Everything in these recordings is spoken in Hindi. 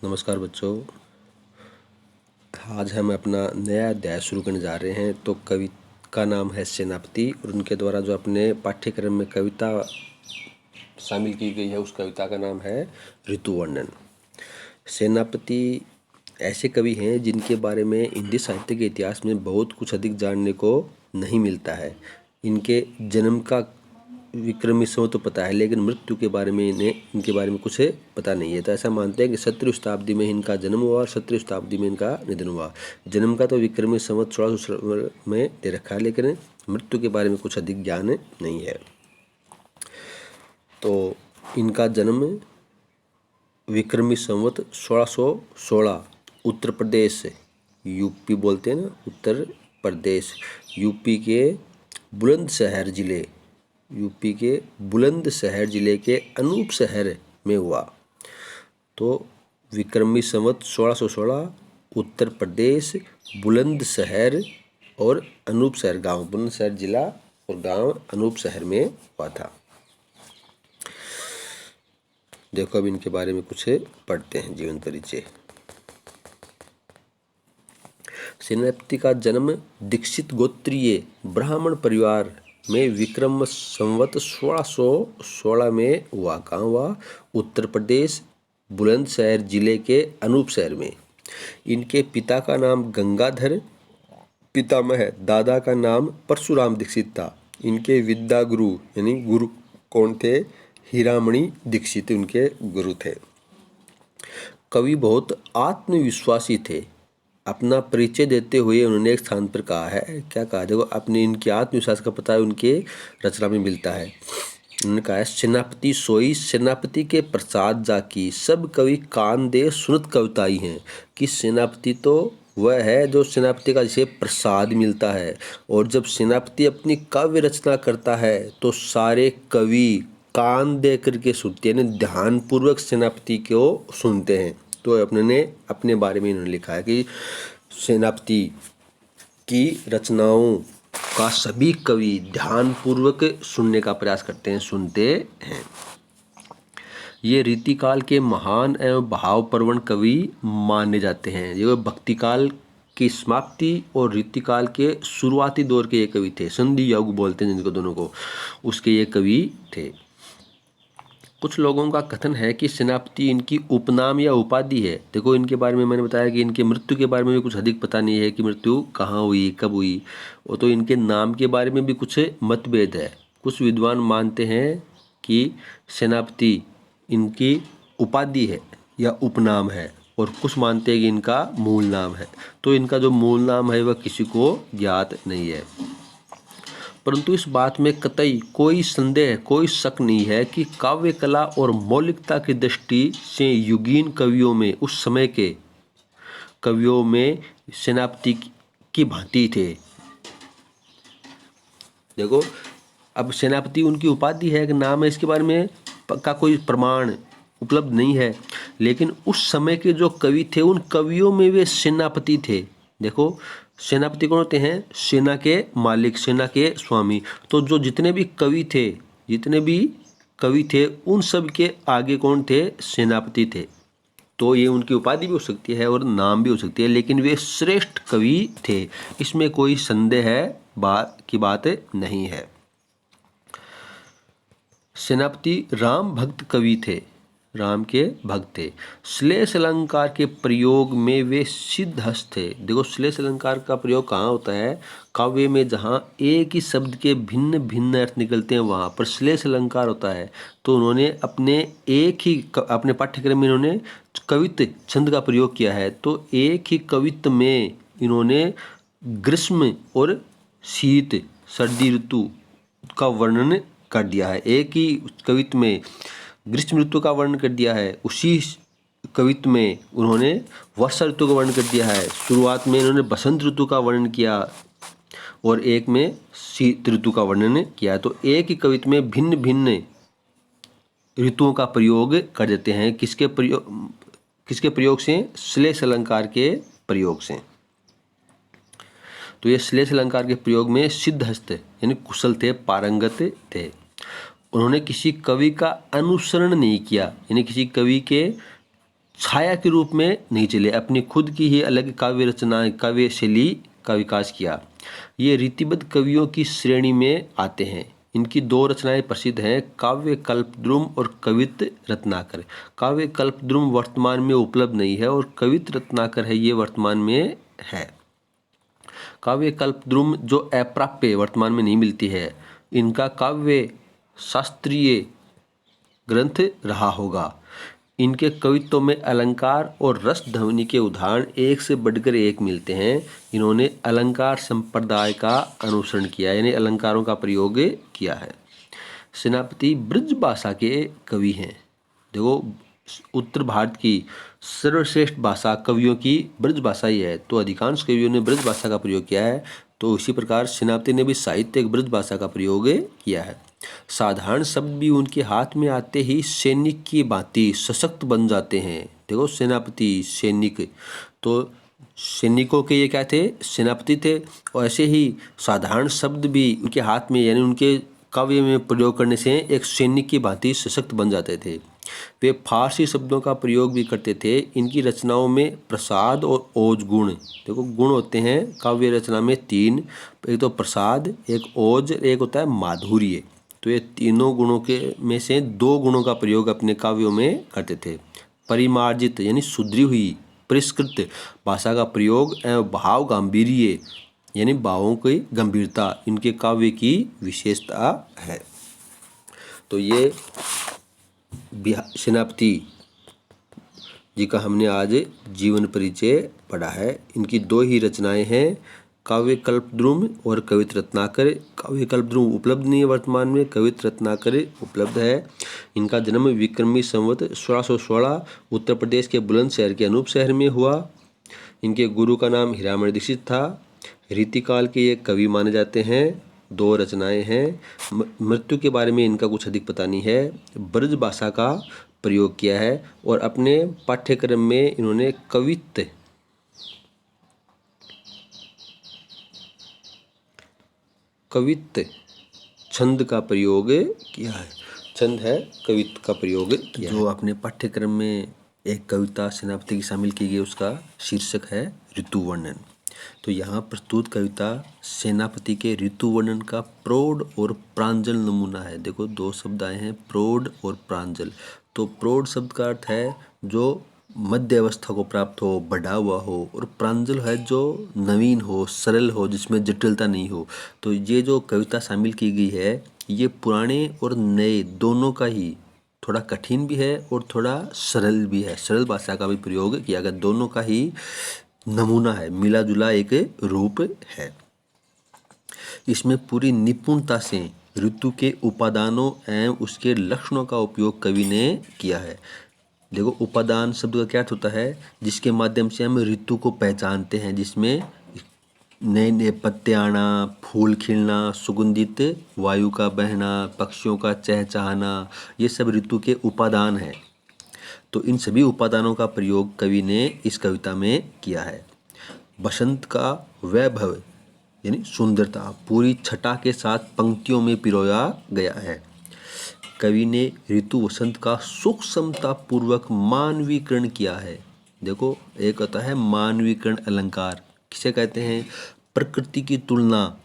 नमस्कार बच्चों। आज हम अपना नया अध्याय शुरू करने जा रहे हैं। तो कवि का नाम है सेनापति और उनके द्वारा जो अपने पाठ्यक्रम में कविता शामिल की गई है उस कविता का नाम है ऋतुवर्णन। सेनापति ऐसे कवि हैं जिनके बारे में हिंदी साहित्य के इतिहास में बहुत कुछ अधिक जानने को नहीं मिलता है। इनके जन्म का विक्रमी संवत तो पता है, लेकिन मृत्यु के बारे में इनके बारे में कुछ पता नहीं है। तो ऐसा मानते हैं कि 17वीं शताब्दी में इनका जन्म हुआ और 17वीं शताब्दी में इनका निधन हुआ। जन्म का तो विक्रमी संवत 1600 में दे रखा है, लेकिन मृत्यु के बारे में कुछ अधिक ज्ञान नहीं है। तो इनका जन्म विक्रमी संवत 1616 उत्तर प्रदेश, यूपी बोलते हैं ना, उत्तर प्रदेश, यूपी के बुलंदशहर जिले के अनूप शहर में हुआ। तो विक्रमी संवत 1616 उत्तर प्रदेश, बुलंदशहर और अनूप शहर गांव, बुलंदशहर जिला और गांव अनूप शहर में हुआ था। देखो अब इनके बारे में कुछ पढ़ते हैं। जीवन परिचय। सेनापति का जन्म दीक्षित गोत्रीय ब्राह्मण परिवार में विक्रम संवत 1616 में हुआ। कहाँ हुआ? उत्तर प्रदेश, बुलंदशहर जिले के अनूप शहर में। इनके पिता का नाम गंगाधर पितामह, दादा का नाम परशुराम दीक्षित था। इनके विद्या गुरु यानी गुरु कौन थे? हीरामणि दीक्षित उनके गुरु थे। कवि बहुत आत्मविश्वासी थे। अपना परिचय देते हुए उन्होंने एक स्थान पर कहा है, क्या कहा? देखो, अपने इनके आत्मविश्वास का पता उनके रचना में मिलता है। उन्होंने कहा है, सेनापति सोई सेनापति के प्रसाद जाकी, सब कवि कान दे सुनत कविताई हैं। कि सेनापति तो वह है जो सेनापति का जिसे प्रसाद मिलता है, और जब सेनापति अपनी काव्य रचना करता है तो सारे कवि कान दे करके सुनते हैं, ध्यान पूर्वक सेनापति को सुनते हैं। तो अपने बारे में इन्होंने लिखा है कि सेनापति की रचनाओं का सभी कवि ध्यान पूर्वक सुनने का प्रयास करते हैं, सुनते हैं। ये रीतिकाल के महान एवं भावप्रवण कवि माने जाते हैं। ये भक्ति काल की समाप्ति और रीतिकाल के शुरुआती दौर के ये कवि थे। संधि युग बोलते हैं जिनको दोनों को, उसके ये कवि थे। कुछ लोगों का कथन है कि सेनापति इनकी उपनाम या उपाधि है। देखो, इनके बारे में मैंने बताया कि इनके मृत्यु के बारे में भी कुछ अधिक पता नहीं है कि मृत्यु कहाँ हुई, कब हुई। और तो इनके नाम के बारे में भी कुछ मतभेद है। कुछ विद्वान मानते हैं कि सेनापति इनकी उपाधि है या उपनाम है, और कुछ मानते हैं कि इनका मूल नाम है। तो इनका जो मूल नाम है वह किसी को ज्ञात नहीं है। परंतु इस बात में कतई कोई संदेह, कोई शक नहीं है कि काव्य कला और मौलिकता की दृष्टि से युगीन कवियों में, उस समय के कवियों में सेनापति की भांति थे। देखो, अब सेनापति उनकी उपाधि है, एक नाम है, इसके बारे में का कोई प्रमाण उपलब्ध नहीं है, लेकिन उस समय के जो कवि थे उन कवियों में वे सेनापति थे। देखो, सेनापति कौन होते हैं? सेना के मालिक, सेना के स्वामी। तो जो जितने भी कवि थे उन सब के आगे कौन थे? सेनापति थे। तो ये उनकी उपाधि भी हो सकती है और नाम भी हो सकती है, लेकिन वे श्रेष्ठ कवि थे, इसमें कोई संदेह की बात नहीं है। सेनापति राम भक्त कवि थे, राम के भक्त थे। श्लेष अलंकार के प्रयोग में वे सिद्धहस्त थे। देखो, श्लेष अलंकार का प्रयोग कहाँ होता है? काव्य में, जहाँ एक ही शब्द के भिन्न भिन्न अर्थ निकलते हैं वहाँ पर श्लेष अलंकार होता है। तो उन्होंने अपने पाठ्यक्रम में इन्होंने कवित्व छंद का प्रयोग किया है। तो एक ही कवित्व में इन्होंने ग्रीष्म और शीत, सर्दी ऋतु का वर्णन कर दिया है। एक ही कवित्व में ग्रीष्म ऋतु का वर्णन कर दिया है, उसी कवित्व में उन्होंने वर्षा ऋतु का वर्णन कर दिया है। शुरुआत में इन्होंने बसंत ऋतु का वर्णन किया और एक में शीत ऋतु का वर्णन किया। तो एक ही कवित्व में भिन्न भिन्न ऋतुओं का प्रयोग कर देते हैं। किसके प्रयोग से? श्लेष अलंकार के प्रयोग से। तो ये श्लेष अलंकार के प्रयोग में सिद्धहस्त यानी कुशल थे, पारंगत थे। उन्होंने किसी कवि का अनुसरण नहीं किया, यानी किसी कवि के छाया के रूप में नहीं चले, अपनी खुद की ही अलग काव्य रचना, काव्य शैली का विकास किया। ये रीतिबद्ध कवियों की श्रेणी में आते हैं। इनकी दो रचनाएं प्रसिद्ध हैं, काव्य कल्पद्रुम और कवित रत्नाकर। काव्य कल्पद्रुम वर्तमान में उपलब्ध नहीं है और कवित रत्नाकर है, ये वर्तमान में है। काव्य कल्पद्रुम जो अप्राप्य वर्तमान में नहीं मिलती है, इनका काव्य शास्त्रीय ग्रंथ रहा होगा। इनके कवित्व में अलंकार और रस ध्वनि के उदाहरण एक से बढ़कर एक मिलते हैं। इन्होंने अलंकार संप्रदाय का अनुसरण किया, यानी अलंकारों का प्रयोग किया है। सेनापति ब्रज भाषा के कवि हैं। देखो, उत्तर भारत की सर्वश्रेष्ठ भाषा कवियों की ब्रज भाषा ही है, तो अधिकांश कवियों ने ब्रज भाषा का प्रयोग किया है। तो इसी प्रकार सेनापति ने भी साहित्यिक ब्रज भाषा का प्रयोग किया है। साधारण शब्द भी उनके हाथ में आते ही सैनिक की भांति सशक्त बन जाते हैं। देखो, सेनापति, सैनिक, तो सैनिकों के ये क्या थे? सेनापति थे। और ऐसे ही साधारण शब्द भी उनके हाथ में, यानी उनके काव्य में प्रयोग करने से एक सैनिक की भांति सशक्त बन जाते थे। वे फारसी शब्दों का प्रयोग भी करते थे। इनकी रचनाओं में प्रसाद और ओज गुण, देखो गुण होते हैं काव्य रचना में तीन, एक तो प्रसाद, एक ओज, एक होता है माधुर्य। तो ये तीनों गुणों के में से दो गुणों का प्रयोग अपने काव्यों में करते थे। परिमार्जित यानी सुधरी हुई परिष्कृत भाषा का प्रयोग एवं भाव गांभीर्य यानी भावों की गंभीरता इनके काव्य की विशेषता है। तो ये सेनापति जी का हमने आज जीवन परिचय पढ़ा है। इनकी दो ही रचनाएं हैं, काव्य कल्पद्रुम और कवित रत्नाकर। काव्य कल्पद्रुम उपलब्ध नहीं है वर्तमान में, कवित रत्नाकर उपलब्ध है। इनका जन्म विक्रमी संवत 1616 उत्तर प्रदेश के बुलंदशहर के अनूप शहर में हुआ। इनके गुरु का नाम हीरामणि दीक्षित था। रीतिकाल के ये कवि माने जाते हैं। दो रचनाएं हैं। मृत्यु के बारे में इनका कुछ अधिक पता नहीं है। ब्रज भाषा का प्रयोग किया है और अपने पाठ्यक्रम में इन्होंने कवित छंद का प्रयोग किया है। छंद है कवित का प्रयोग किया जो अपने पाठ्यक्रम में एक कविता सेनापति की शामिल की गई, उसका शीर्षक है ऋतु वर्णन। तो यहाँ प्रस्तुत कविता सेनापति के ऋतु वर्णन का प्रौढ़ और प्रांजल नमूना है। देखो, दो शब्द आए हैं, प्रौढ़ और प्रांजल। तो प्रौढ़ शब्द का अर्थ है जो मध्य अवस्था को प्राप्त हो, बढ़ा हुआ हो, और प्रांजल है जो नवीन हो, सरल हो, जिसमें जटिलता नहीं हो। तो ये जो कविता शामिल की गई है, ये पुराने और नए दोनों का ही, थोड़ा कठिन भी है और थोड़ा सरल भी है, सरल भाषा का भी प्रयोग किया गया, दोनों का ही नमूना है, मिला जुला एक रूप है। इसमें पूरी निपुणता से ऋतु के उपादानों एवं उसके लक्षणों का उपयोग कवि ने किया है। देखो, उपादान शब्द का क्या अर्थ होता है? जिसके माध्यम से हम ऋतु को पहचानते हैं, जिसमें नए नए पत्ते आना, फूल खिलना, सुगंधित वायु का बहना, पक्षियों का चहचहाना, ये सब ऋतु के उपादान हैं। तो इन सभी उपादानों का प्रयोग कवि ने इस कविता में किया है। बसंत का वैभव यानी सुंदरता पूरी छटा के साथ पंक्तियों में पिरोया गया है। कवि ने ऋतु वसंत का सूक्ष्मता पूर्वक मानवीकरण किया है। देखो, एक होता है मानवीकरण अलंकार, किसे कहते हैं? प्रकृति की तुलना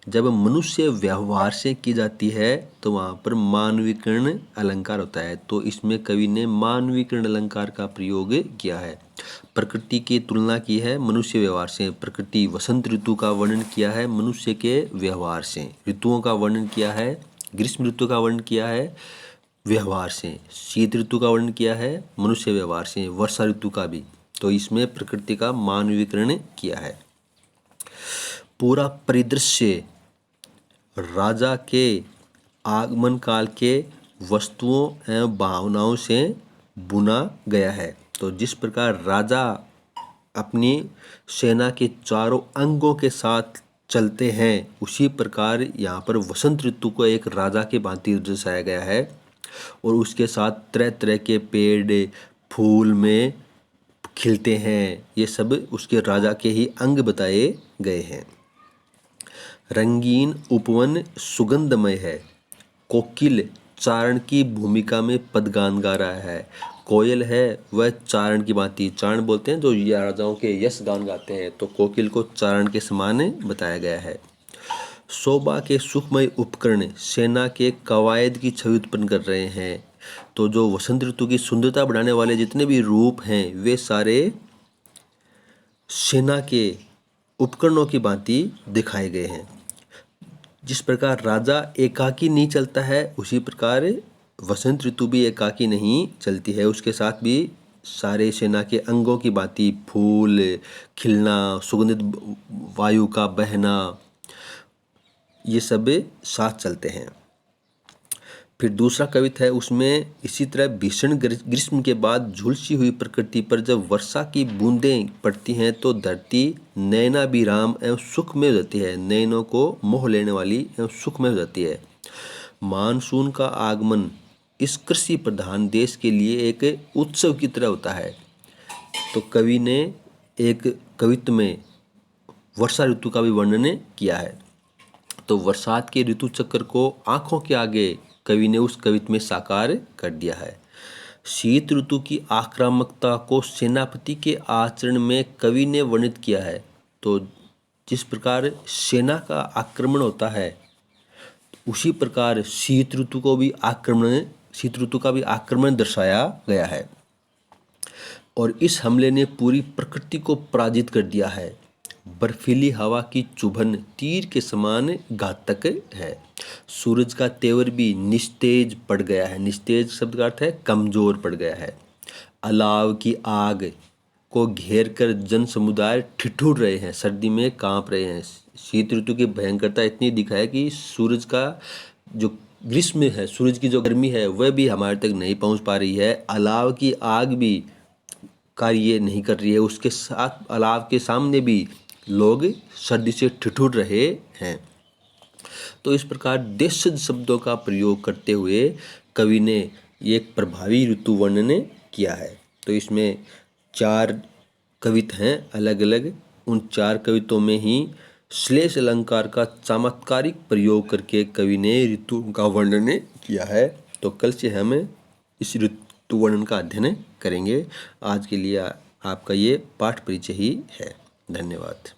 जब मनुष्य व्यवहार से की जाती है तो वहाँ पर मानवीकरण अलंकार होता है। तो इसमें कवि ने मानवीकरण अलंकार का प्रयोग किया है। प्रकृति की तुलना की है मनुष्य व्यवहार से। प्रकृति वसंत ऋतु का वर्णन किया है मनुष्य के व्यवहार से। ऋतुओं का वर्णन किया है, ग्रीष्म ऋतु का वर्णन किया है व्यवहार से, शीत ऋतु का वर्णन किया है मनुष्य व्यवहार से, वर्षा ऋतु का भी। तो इसमें प्रकृति का मानवीकरण किया है। पूरा परिदृश्य राजा के आगमन काल के वस्तुओं एवं भावनाओं से बुना गया है। तो जिस प्रकार राजा अपनी सेना के चारों अंगों के साथ चलते हैं, उसी प्रकार यहाँ पर वसंत ऋतु को एक राजा के भांति दर्शाया गया है और उसके साथ तरह तरह के पेड़ फूल में खिलते हैं। ये सब उसके राजा के ही अंग बताए गए हैं। रंगीन उपवन सुगंधमय है। कोकिल चारण की भूमिका में पदगान गा रहा है। कोयल है वह चारण की भांति, चारण बोलते हैं जो राजाओं के यश गान गाते हैं, तो कोकिल को चारण के समान बताया गया है। शोभा के सुखमय उपकरण सेना के कवायद की छवि उत्पन्न कर रहे हैं। तो जो वसंत ऋतु की सुंदरता बढ़ाने वाले जितने भी रूप हैं वे सारे सेना के उपकरणों की भांति दिखाए गए हैं। जिस प्रकार राजा एकाकी नहीं चलता है, उसी प्रकार वसंत ऋतु भी एकाकी नहीं चलती है। उसके साथ भी सारे सेना के अंगों की भांति फूल खिलना, सुगंधित वायु का बहना, ये सब साथ चलते हैं। फिर दूसरा कविता है, उसमें इसी तरह भीषण ग्रीष्म के बाद झुलसी हुई प्रकृति पर जब वर्षा की बूंदें पड़ती हैं तो धरती नयनाभिराम एवं सुखमय हो जाती है, नयनों को मोह लेने वाली एवं सुखमय हो जाती है। मानसून का आगमन इस कृषि प्रधान देश के लिए एक उत्सव की तरह होता है। तो कवि ने एक कवित्व में वर्षा ऋतु का भी वर्णन किया है। तो बरसात के ऋतु चक्र को आंखों के आगे कवि ने उस कविता में साकार कर दिया है। शीत ऋतु की आक्रामकता को सेनापति के आचरण में कवि ने वर्णित किया है। तो जिस प्रकार सेना का आक्रमण होता है, उसी प्रकार शीत ऋतु का भी आक्रमण दर्शाया गया है। और इस हमले ने पूरी प्रकृति को पराजित कर दिया है। बर्फीली हवा की चुभन तीर के समान घातक है। सूरज का तेवर भी निस्तेज पड़ गया है। निस्तेज शब्द का अर्थ है कमजोर पड़ गया है। अलाव की आग को घेर कर जन समुदाय ठिठुर रहे हैं, सर्दी में कांप रहे हैं। शीत ऋतु की भयंकरता इतनी दिखाई कि सूरज का जो ग्रीष्म है, सूरज की जो गर्मी है वह भी हमारे तक नहीं पहुंच पा रही है। अलाव की आग भी कार्य नहीं कर रही है, उसके साथ अलाव के सामने भी लोग सर्दी से ठिठुर रहे हैं। तो इस प्रकार देशज शब्दों का प्रयोग करते हुए कवि ने एक प्रभावी ऋतु वर्णन किया है। तो इसमें 4 कविता हैं अलग अलग। उन 4 कविताओं में ही श्लेष अलंकार का चमत्कारिक प्रयोग करके कवि ने ऋतु का वर्णन किया है। तो कल से हम इस ऋतु वर्णन का अध्ययन करेंगे। आज के लिए आपका ये पाठ परिचय ही है। धन्यवाद।